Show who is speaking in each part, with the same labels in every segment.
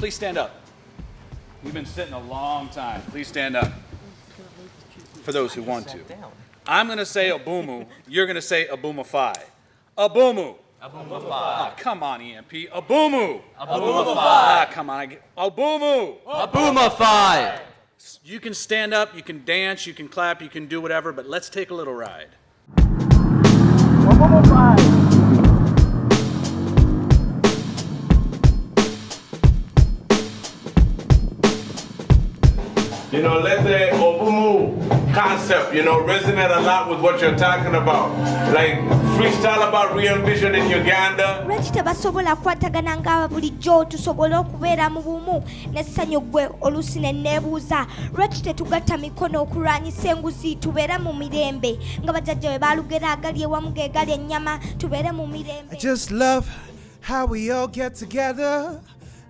Speaker 1: please stand up. We've been sitting a long time. Please stand up. For those who want to. I'm going to say Obumu. You're going to say Obumify. Obumu.
Speaker 2: Obumify.
Speaker 1: Oh, come on, EMP. Obumu.
Speaker 2: Obumify.
Speaker 1: Ah, come on. Obumu.
Speaker 2: Obumify.
Speaker 1: You can stand up, you can dance, you can clap, you can do whatever, but let's take a little ride.
Speaker 3: You know, let the Obumu concept, resonate a lot with what you're talking about. Like freestyle about re-envisioning Uganda.
Speaker 4: Lwaki basobola kwatagana nga bulijjo tusobole okubeera mu bumu n'essanyu gwe oluusi ne neebuuza lwaki tetugatta mikono okulwanyisa enguzi tubeere mu mirembe nga bajjajja bwe baalugera agali ewamu geegali ennyama tubeere mu mirembe.
Speaker 5: I just love how we all get together.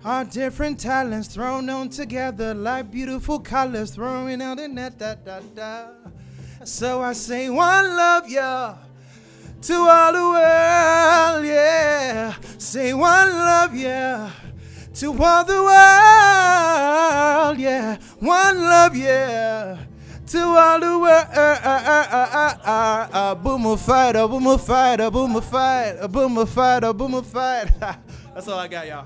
Speaker 5: Our different talents thrown on together like beautiful colors throwing out in that So I say one love, yeah, to all the world, yeah. Say one love, yeah, to all the world, yeah. One love, yeah, to all the world. Boomer fight, a boomer fight, a boomer fight, a boomer fight, a boomer fight. That's all I got, y'all.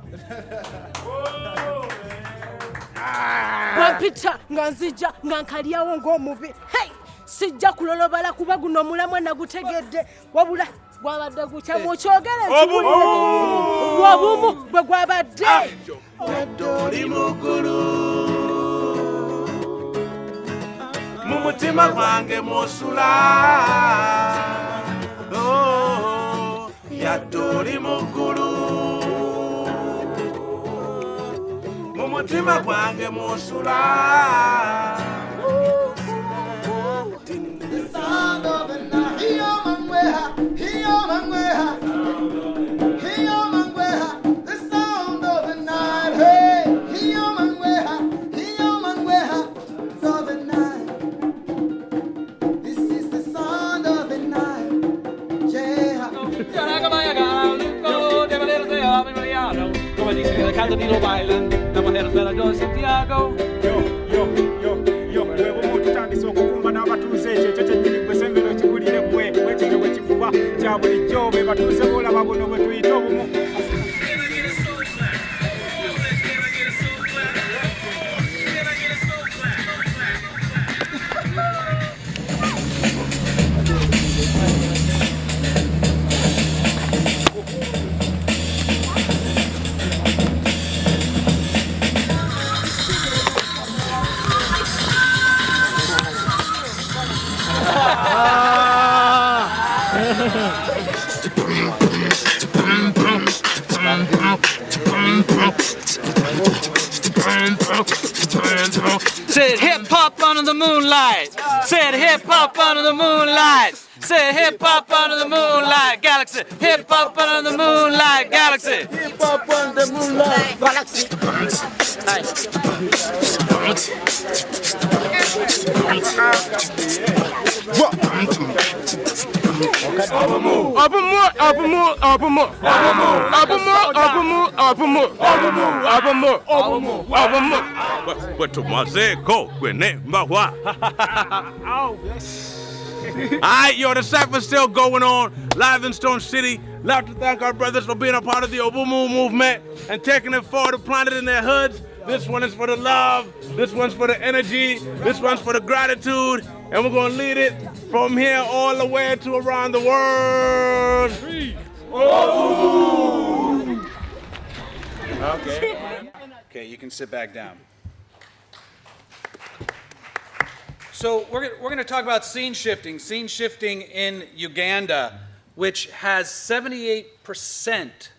Speaker 6: Bapita nganzija ngankaliawo ng'omubi. Hey! Sijja kulolobala kuba guno mulamwa nagutegedde wabula gwabadde gukya mukyogere Obumu bwe gwabadde
Speaker 3: Oli mukulu mu mutima gwange musula yadde oli mukulu mu mutima gwange musula.
Speaker 7: Come dice che le cantanino bailan, la mujer bella de Santiago.
Speaker 8: Obumu tutandise okukumba n'abatuuze ekyo kyennyini gwe sembero kigulire gwe wekino bwe kifuba kya bulijjo be batuuze boolaba buno bwe tuyita obumu.
Speaker 7: Said hip hop under the moonlight. Said hip hop under the moonlight. Said hip hop under the moonlight galaxy. Hip hop under the moonlight galaxy.
Speaker 3: Hip hop under the moonlight galaxy. Alright, yo, the cypher's still going on live in Stone City. Love to thank our brothers for being a part of the Obumu movement and taking it forward, planted in their hoods. This one is for the love, this one's for the energy, this one's for the gratitude, and we're gonna lead it from here all the way to around the world. Obumu!
Speaker 1: Okay, you can sit back down. So we're going to talk about scene shifting in Uganda, which has 78%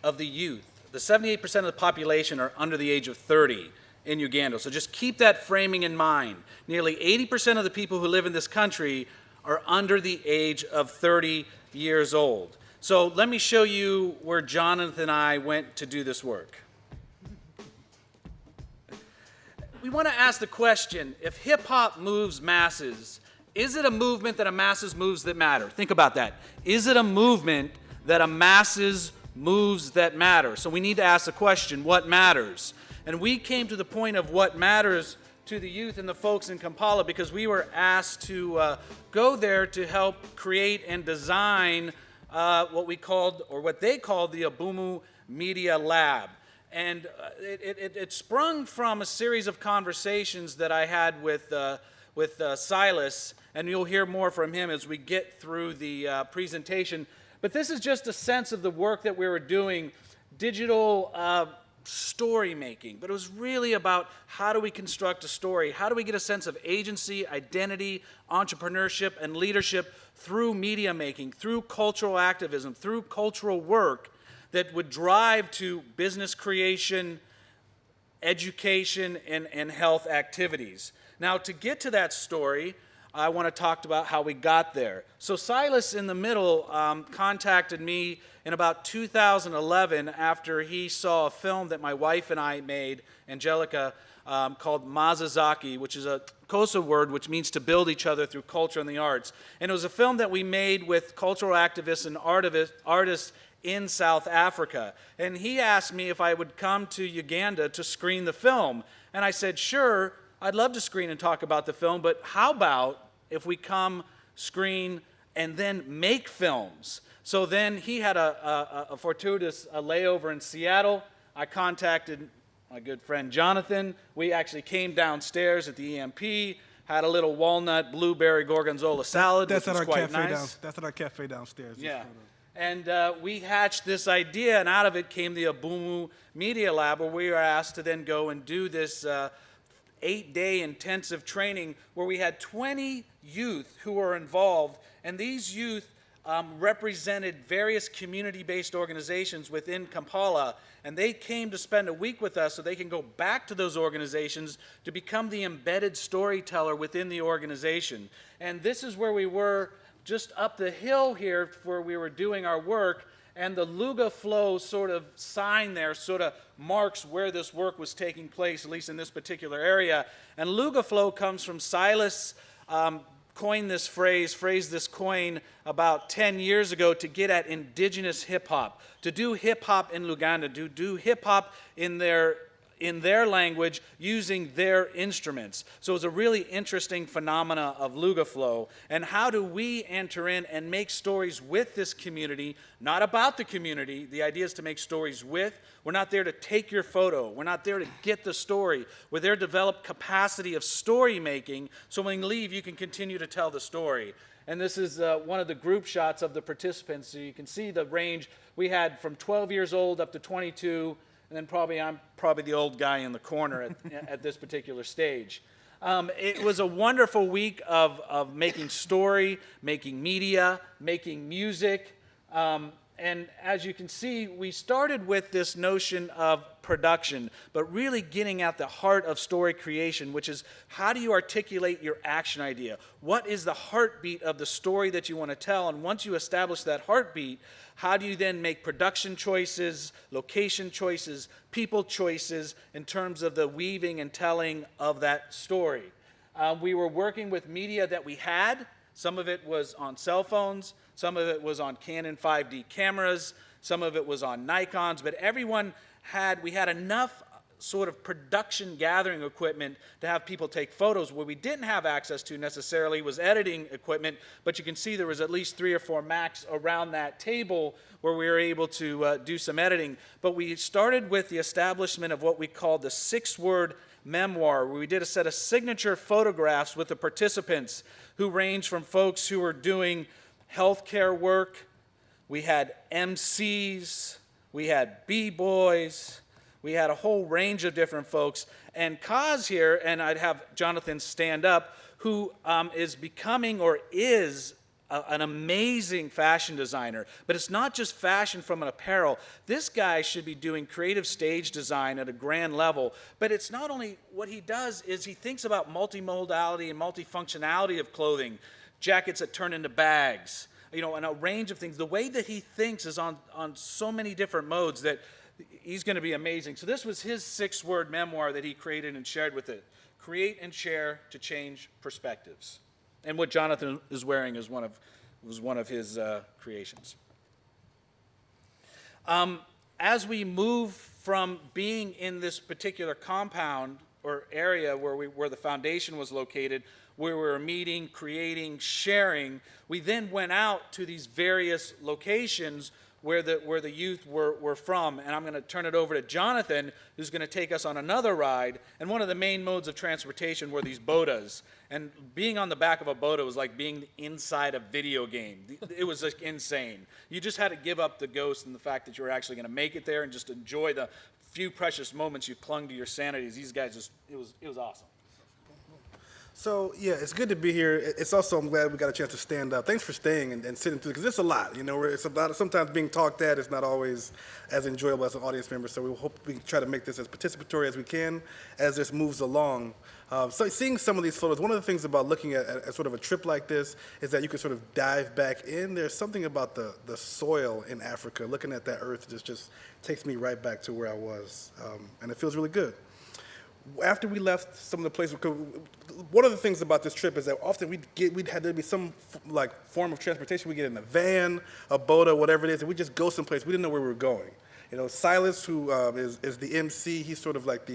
Speaker 1: of the youth. The 78% of the population are under the age of 30 in Uganda. So just keep that framing in mind. Nearly 80% of the people who live in this country are under the age of 30 years old. So let me show you where Jonathan and I went to do this work. We want to ask the question, if hip-hop moves masses, is it a movement that a masses moves that matter? Think about that. Is it a movement that a masses moves that matter. So we need to ask the question, what matters? And we came to the point of what matters to the youth and the folks in Kampala because we were asked to go there to help create and design what we called, or what they called, the Obumu Media Lab. And it sprung from a series of conversations that I had with Silas, and you'll hear more from him as we get through the presentation. But this is just a sense of the work that we were doing, digital story making. But it was really about how do we construct a story? How do we get a sense of agency, identity, entrepreneurship, and leadership through media making, through cultural activism, through cultural work that would drive to business creation, education, and health activities. Now, to get to that story, I want to talk about how we got there. So Silas, in the middle, contacted me in about 2011 after he saw a film that my wife and I made, Angelica, called Mazazaki, which is a Kosa word which means to build each other through culture and the arts. And it was a film that we made with cultural activists and artists in South Africa. And he asked me if I would come to Uganda to screen the film. And I said, sure, I'd love to screen and talk about the film, but how about if we come, screen, and then make films? So then he had a fortuitous layover in Seattle. I contacted my good friend Jonathan. We actually came downstairs at the EMP, had a little walnut, blueberry, gorgonzola salad,
Speaker 5: That's
Speaker 1: which
Speaker 5: at
Speaker 1: was
Speaker 5: our
Speaker 1: quite
Speaker 5: cafe
Speaker 1: nice.
Speaker 5: That's at our cafe downstairs.
Speaker 1: Yeah. And we hatched this idea, and out of it came the Obumu Media Lab, where we were asked to then go and do this 8-day intensive training where we had 20 youth who were involved, and these youth represented various community-based organizations within Kampala, and they came to spend a week with us so they can go back to those organizations to become the embedded storyteller within the organization. And this is where we were just up the hill here where we were doing our work, and the Luga Flow sort of sign there sort of marks where this work was taking place, at least in this particular area. And Luga Flow comes from Silas, coined this phrased this coin about 10 years ago to get at indigenous hip-hop, to do hip-hop in Uganda, to do hip-hop in their language using their instruments. So it's a really interesting phenomena of Luga Flow. And how do we enter in and make stories with this community, not about the community? The idea is to make stories with. We're not there to take your photo. We're not there to get the story. We're there to develop capacity of story making so when you leave, you can continue to tell the story. And this is one of the group shots of the participants. So you can see the range. We had from 12 years old up to 22, and then I'm probably the old guy in the corner at this particular stage. It was a wonderful week of making story, making media, making music. And as you can see, we started with this notion of production, but really getting at the heart of story creation, which is how do you articulate your action idea? What is the heartbeat of the story that you want to tell? And once you establish that heartbeat, how do you then make production choices, location choices, people choices in terms of the weaving and telling of that story? We were working with media that we had. Some of it was on cell phones, some of it was on Canon 5D cameras, some of it was on Nikons, but we had enough sort of production gathering equipment to have people take photos. What we didn't have access to necessarily was editing equipment, but you can see there was at least 3 or 4 Macs around that table where we were able to do some editing. But we started with the establishment of what we called the 6-word memoir, where we did a set of signature photographs with the participants who range from folks who were doing healthcare work. We had MCs, we had B-boys, we had a whole range of different folks. And Kaz here, and I'd have Jonathan stand up, who is becoming or is an amazing fashion designer. But it's not just fashion from an apparel. This guy should be doing creative stage design at a grand level. But it's not only what he does is he thinks about multimodality and multifunctionality of clothing, jackets that turn into bags, and a range of things. The way that he thinks is on so many different modes that he's going to be amazing. So this was his 6-word memoir that he created and shared with it. Create and share to change perspectives. And what Jonathan is wearing was one of his creations. As we move from being in this particular compound or area where the foundation was located, where we were meeting, creating, sharing, we then went out to these various locations where the youth were from. And I'm going to turn it over to Jonathan, who's going to take us on another ride. And one of the main modes of transportation were these bodas. And being on the back of a boda was like being inside a video game. It was like insane. You just had to give up the ghost and the fact that you were actually going to make it there and just enjoy the few precious moments you clung to your sanities. These guys just, it was awesome.
Speaker 2: So, yeah, it's good to be here. It's also, I'm glad we got a chance to stand up. Thanks for staying and sitting through, because it's a lot, you know, it's about, sometimes being talked at is not always as enjoyable as an audience member, so we hope we try to make this as participatory as we can as this moves along. So seeing some of these photos, one of the things about looking at sort of a trip like this is that you can sort of dive back in. There's something about the soil in Africa, looking at that earth just takes me right back to where I was, and it feels really good. After we left some of the places, one of the things about this trip is that often there'd be some like form of transportation. We get in a van, a boat, whatever it is, and we just go someplace. We didn't know where we were going. You know, Silas, who is the MC, he's sort of like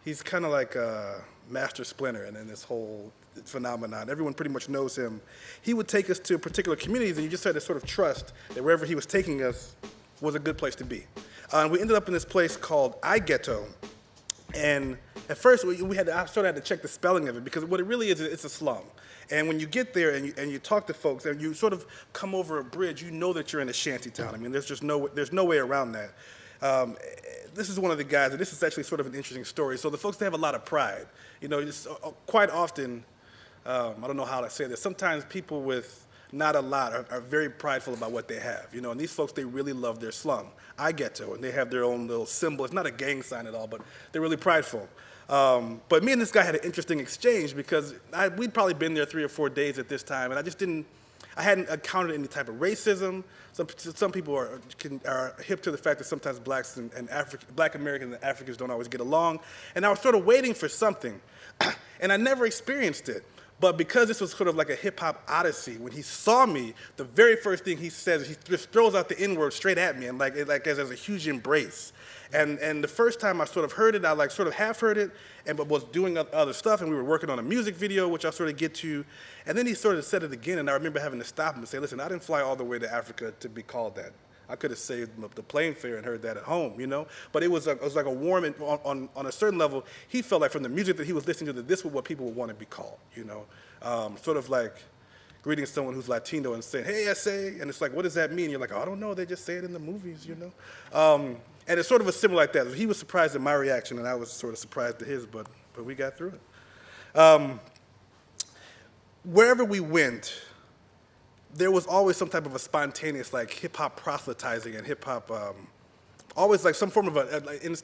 Speaker 2: he's kind of like a Master Splinter in this whole phenomenon. Everyone pretty much knows him. He would take us to particular communities, and you just had to sort of trust that wherever he was taking us was a good place to be. And we ended up in this place called Ghetto. And at first, I sort of had to check the spelling of it, because what it really is, it's a slum. And when you get there and you talk to folks and you sort of come over a bridge, you know that you're in a shanty town. I mean, there's no way around that. This is one of the guys, and this is actually sort of an interesting story. So the folks, they have a lot of pride. You know, quite often, I don't know how to say this, sometimes people with not a lot are very prideful about what they have, you know, and these folks, they really love their slum. Ghetto, and they have their own little symbol. It's not a gang sign at all, but they're really prideful. But me and this guy had an interesting exchange, because we'd probably been there 3 or 4 days at this time, and I hadn't encountered any type of racism. Some people are hip to the fact that sometimes blacks and Black Americans and Africans don't always get along, and I was sort of waiting for something, and I never experienced it. But because this was sort of like a hip-hop odyssey, when he saw me, the very first thing he says, he just throws out the N-word straight at me, and like as a huge embrace. And the first time I sort of heard it, I like sort of half heard it, but was doing other stuff, and we were working on a music video, which I'll sort of get to. And then he sort of said it again, and I remember having to stop him and say, listen, I didn't fly all the way to Africa to be called that. I could have saved the plane fare and heard that at home, you know? But it was like a warm, and on a certain level, he felt like from the music that he was listening to, that this was what people would want to be called, you know? Sort of like greeting someone who's Latino and saying, hey, SA, and it's like, what does that mean? You're like, oh, I don't know, they just say it in the movies, you know? And it's sort of a similar like that. He was surprised at my reaction, and I was sort of surprised at his, but we got through it. Wherever we went, there was always some type of a spontaneous, like, hip-hop proselytizing and hip-hop, always like some form of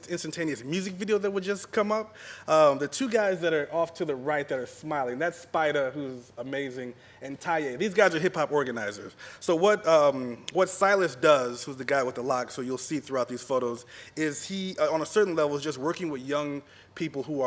Speaker 2: instantaneous music video that would just come up. The two guys that are off to the right that are smiling, that's Spider, who's amazing, and Taye. These guys are hip-hop organizers. So what Silas does, who's the guy with the lock, so you'll see throughout these photos, is he, on a certain level, is just working with young people who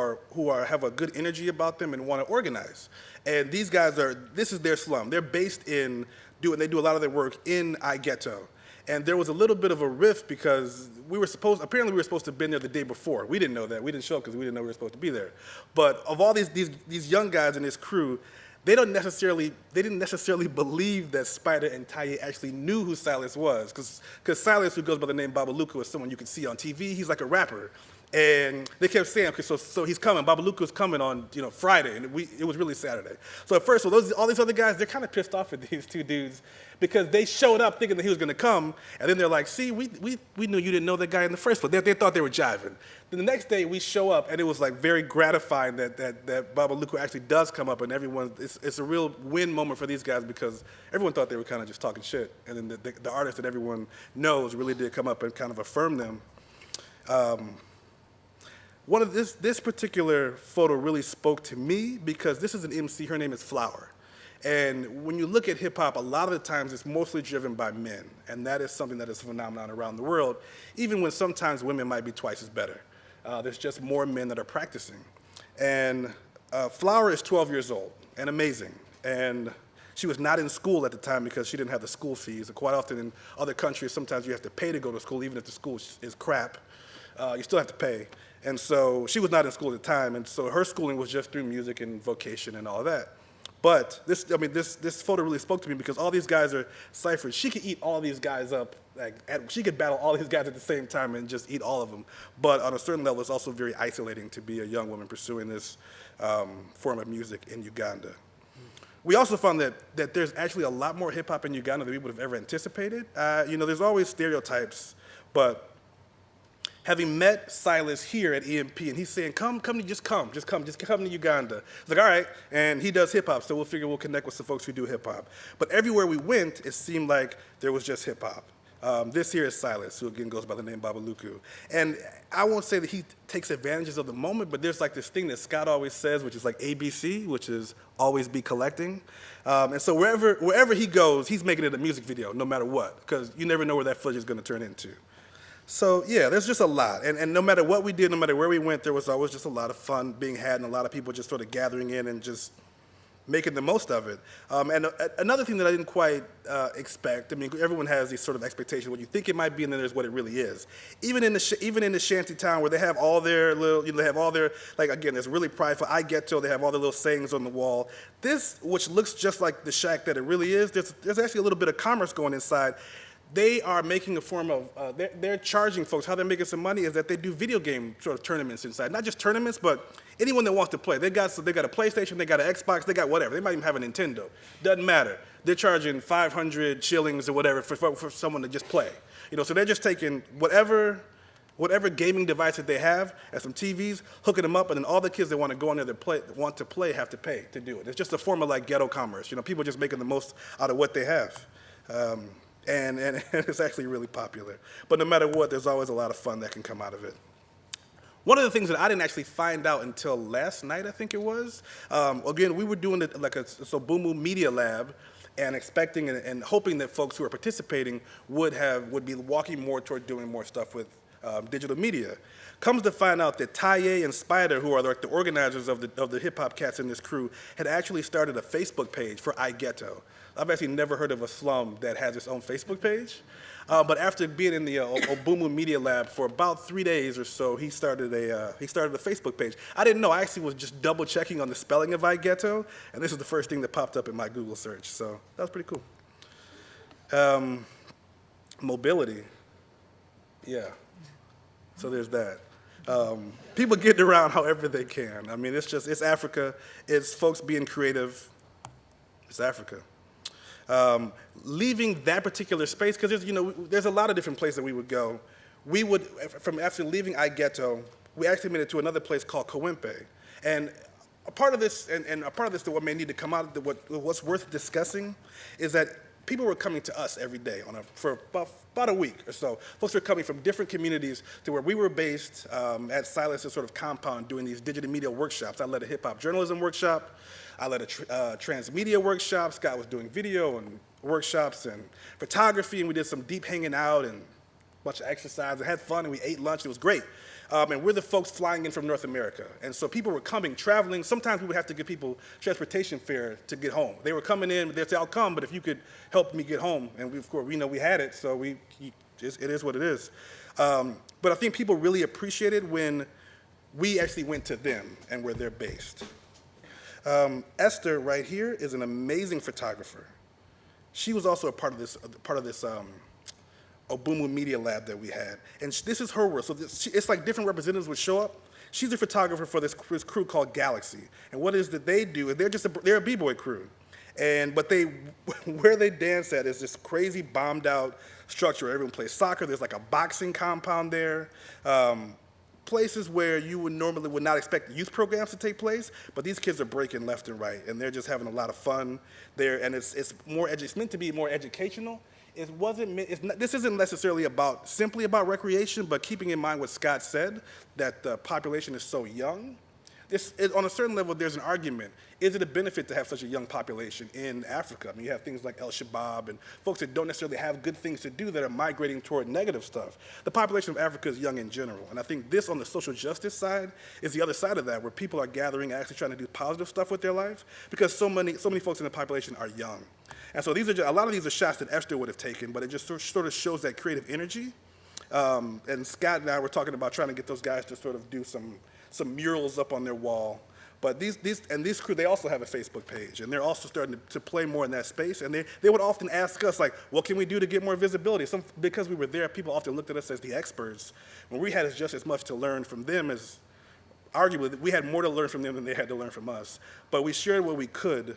Speaker 2: have a good energy about them and want to organize. And these guys this is their slum. They're based they do a lot of their work in Ghetto. And there was a little bit of a rift, because apparently we were supposed to have been there the day before. We didn't know that. We didn't show up because we didn't know we were supposed to be there. But of all these young guys in this crew, they didn't necessarily believe that Spider and Taye actually knew who Silas was, because Silas, who goes by the name Babaluku, is someone you can see on TV. He's like a rapper. And they kept saying, okay, so he's coming. Babaluku's coming on, Friday, and it was really Saturday. So at first, all these other guys, they're kind of pissed off at these two dudes, because they showed up thinking that he was going to come, and then they're like, see, we knew you didn't know that guy in the first place. They thought they were jiving. Then the next day, we show up, and it was like very gratifying that Babaluku actually does come up, and it's a real win moment for these guys, because everyone thought they were kind of just talking shit, and then the artist that everyone knows really did come up and kind of affirm them. One of this particular photo really spoke to me, because this is an MC, her name is Flower. And when you look at hip hop, a lot of the times it's mostly driven by men. And that is something that is a phenomenon around the world, even when sometimes women might be twice as better. There's just more men that are practicing. And Flower is 12 years old and amazing. And She was not in school at the time because she didn't have the school fees. And quite often in other countries, sometimes you have to pay to go to school, even if the school is crap. You still have to pay. And so she was not in school at the time, and so her schooling was just through music and vocation and all that. But this photo really spoke to me because all these guys are ciphers. She could eat all these guys up. She could battle all these guys at the same time and just eat all of them. But on a certain level, it's also very isolating to be a young woman pursuing this form of music in Uganda. We also found that there's actually a lot more hip hop in Uganda than we would have ever anticipated. There's always stereotypes, but having met Silas here at EMP, and he's saying, come to Uganda. It's like, all right, and he does hip hop, so we'll connect with some folks who do hip hop. But everywhere we went, it seemed like there was just hip hop. This here is Silas, who again goes by the name Babaluku. And I won't say that he takes advantages of the moment, but there's like this thing that Scott always says, which is like ABC, which is always be collecting. And so wherever he goes, he's making it a music video, no matter what, because you never know where that footage is going to turn into. So yeah, there's just a lot. And no matter what we did, no matter where we went, there was always just a lot of fun being had and a lot of people just sort of gathering in and just making the most of it. And another thing that I didn't quite expect, everyone has these sort of expectations, what you think it might be, and then there's what it really is. Even in the shanty town where they have all their little, they have all their, like again, it's really prideful, I get to, they have all their little sayings on the wall. This, which looks just like the shack that it really is, there's actually a little bit of commerce going inside. They are making a form of, they're charging folks. How they're making some money is that they do video game sort of tournaments inside. Not just tournaments, but anyone that wants to play. They got a PlayStation, they got an Xbox, they got whatever. They might even have a Nintendo. Doesn't matter. They're charging 500 shillings or whatever for someone to just play. So they're just taking whatever gaming device that they have and some TVs, hooking them up, and then all the kids that want to go in there that want to play have to pay to do it. It's just a form of like ghetto commerce. People just making the most out of what they have. And it's actually really popular. But no matter what, there's always a lot of fun that can come out of it. One of the things that I didn't actually find out until last night, I think it was, again, we were doing it like this Obumu Media Lab and expecting and hoping that folks who are participating would be walking more toward doing more stuff with digital media. Comes to find out that Taye and Spider, who are like the organizers of the hip-hop cats in this crew, had actually started a Facebook page for iGhetto. I've actually never heard of a slum that has its own Facebook page. But after being in the Obumu Media Lab for about 3 days or so, he started a Facebook page. I didn't know. I actually was just double checking on the spelling of iGhetto, and this is the first thing that popped up in my Google search. So that was pretty cool. Mobility. Yeah. So there's that. People getting around however they can. It's Africa. It's folks being creative. It's Africa. Leaving that particular space, because there's a lot of different places that we would go. After leaving iGhetto, we actually made it to another place called Kawempe. And a part of this, and a part of this that what may need to come out, what's worth discussing, is that people were coming to us every day for about a week or so. Folks were coming from different communities to where we were based at Silas's sort of compound doing these digital media workshops. I led a hip-hop journalism workshop. I led a transmedia workshop. Scott was doing video and workshops and photography, and we did some deep hanging out and a bunch of exercise and had fun, and we ate lunch. It was great. And we're the folks flying in from North America. And so people were coming, traveling. Sometimes we would have to give people transportation fare to get home. They were coming in, they'd say, I'll come, but if you could help me get home. And of course, we know we had it, so it is what it is. But I think people really appreciated when we actually went to them and where they're based. Esther right here is an amazing photographer. She was also a part of this Obumu Media Lab that we had. And this is her work. So it's like different representatives would show up. She's a photographer for this crew called Galaxy. And what it is that they do is they're a b-boy crew. But where they dance at is this crazy bombed out structure where everyone plays soccer. There's like a boxing compound there. Places where you would not expect youth programs to take place, but these kids are breaking left and right, and they're just having a lot of fun there. And it's meant to be more educational. This isn't necessarily simply about recreation, but keeping in mind what Scott said, that the population is so young, on a certain level, there's an argument. Is it a benefit to have such a young population in Africa? I mean, you have things like El-Shabaab and folks that don't necessarily have good things to do that are migrating toward negative stuff. The population of Africa is young in general, and I think this on the social justice side is the other side of that, where people are gathering and actually trying to do positive stuff with their life, because so many folks in the population are young. And so a lot of these are shots that Esther would have taken, but it just sort of shows that creative energy. And Scott and I were talking about trying to get those guys to sort of do some murals up on their wall. But these crew, they also have a Facebook page, and they're also starting to play more in that space. And they would often ask us, like, what can we do to get more visibility? Because we were there, people often looked at us as the experts, when we had just as much to learn from them as, arguably, we had more to learn from them than they had to learn from us. But we shared what we could.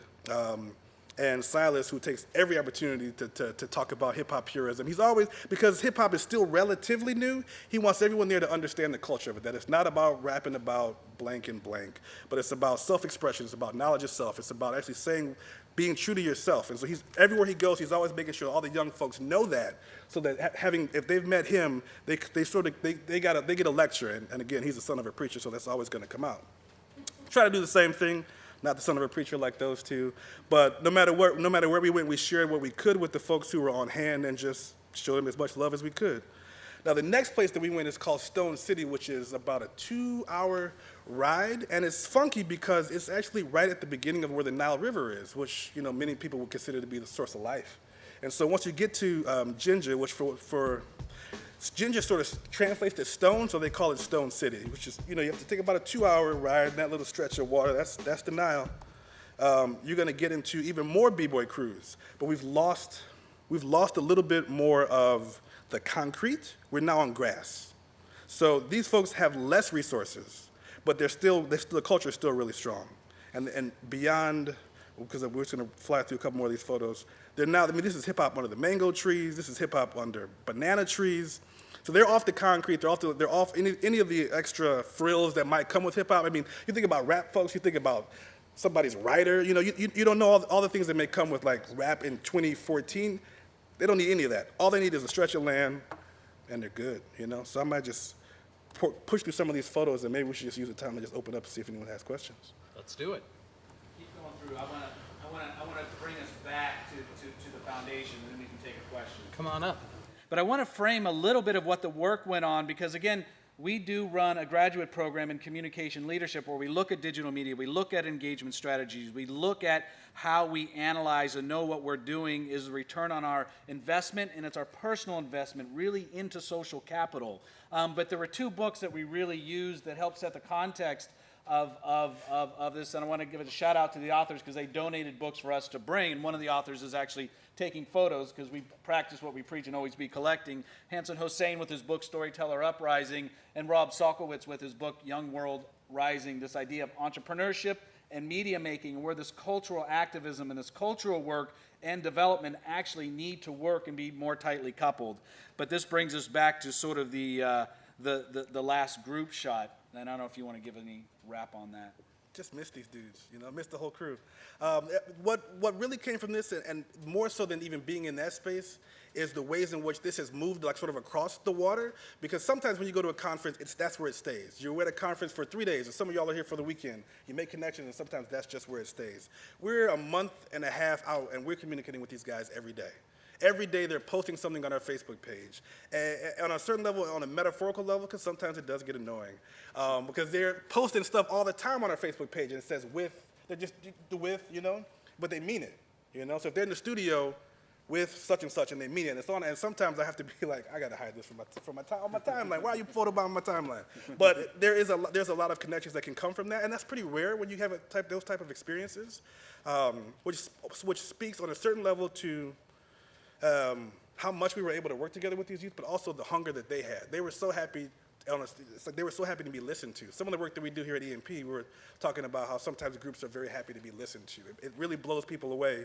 Speaker 2: And Silas, who takes every opportunity to talk about hip-hop purism, he's always, because hip-hop is still relatively new, he wants everyone there to understand the culture of it, that it's not about rapping about blank and blank, but it's about self-expression, it's about knowledge of self, it's about actually being true to yourself. And so everywhere he goes, he's always making sure all the young folks know that, so that if they've met him, they get a lecture, and again, he's the son of a preacher, so that's always gonna come out. Try to do the same thing. Not the son of a preacher like those two, but no matter where we went, we shared what we could with the folks who were on hand and just showed them as much love as we could. Now, the next place that we went is called Stone City, which is about a 2-hour ride, and it's funky because it's actually right at the beginning of where the Nile River is, which many people would consider to be the source of life. And so once you get to Ginger, which for Ginger sort of translates to stone, so they call it Stone City, which is, you have to take about a 2-hour ride in that little stretch of water. That's the Nile. You're going to get into even more b-boy crews, but we've lost a little bit more of the concrete. We're now on grass. So these folks have less resources, but the culture is still really strong. And beyond, because we're just going to fly through a couple more of these photos, this is hip-hop under the mango trees, this is hip-hop under banana trees. So they're off the concrete, they're off any of the extra frills that might come with hip-hop. I mean, you think about rap folks, you think about somebody's writer, you don't know all the things that may come with like rap in 2014. They don't need any of that. All they need is a stretch of land, and they're good, So I might just push through some of these photos, and maybe we should just use the time to just open up and see if anyone has questions.
Speaker 7: Let's do it.
Speaker 1: Keep going through. I want to bring us back to the foundation, and then we can take a question.
Speaker 7: Come on up.
Speaker 1: But I want to frame a little bit of what the work went on, because again, we do run a graduate program in communication leadership where we look at digital media, we look at engagement strategies, we look at how we analyze and know what we're doing is a return on our investment, and it's our personal investment really into social capital. But there were 2 books that we really used that help set the context of this, and I want to give a shout out to the authors because they donated books for us to bring, and one of the authors is actually taking photos because we practice what we preach and always be collecting. Hanson Hossein with his book Storyteller Uprising, and Rob Salkowitz with his book Young World Rising, this idea of entrepreneurship and media making, where this cultural activism and this cultural work and development actually need to work and be more tightly coupled. But this brings us back to sort of the last group shot, and I don't know if you want to give any wrap on that.
Speaker 2: Just miss these dudes, miss the whole crew. What really came from this, and more so than even being in that space, is the ways in which this has moved like sort of across the water. Because sometimes when you go to a conference, that's where it stays. You're at a conference for 3 days, and some of y'all are here for the weekend. You make connections, and sometimes that's just where it stays. We're a month and a half out, and we're communicating with these guys every day. Every day they're posting something on our Facebook page. And on a certain level, on a metaphorical level, because sometimes it does get annoying, because they're posting stuff all the time on our Facebook page, and it says with, they're just the with, but they mean it, So if they're in the studio with such and such, and they mean it, and it's on, and sometimes I have to be like, I gotta hide this on my timeline. Why are you photobombing my timeline? But there's a lot of connections that can come from that, and that's pretty rare when you have those type of experiences, which speaks on a certain level to how much we were able to work together with these youth, but also the hunger that they had. They were so happy, it's like they were so happy to be listened to. Some of the work that we do here at EMP, we were talking about how sometimes groups are very happy to be listened to. It really blows people away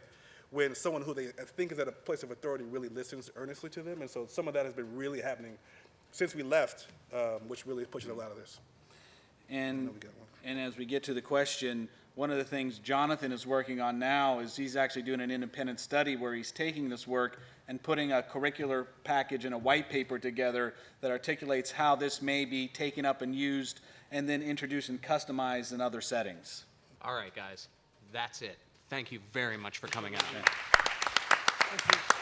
Speaker 2: when someone who they think is at a place of authority really listens earnestly to them. And so some of that has been really happening since we left, which really is pushing a lot of this.
Speaker 1: And as we get to the question, one of the things Jonathan is working on now is he's actually doing an independent study where he's taking this work and putting a curricular package and a white paper together that articulates how this may be taken up and used and then introduced and customized in other settings.
Speaker 9: All right, guys, that's it. Thank you very much for coming out.
Speaker 1: Okay.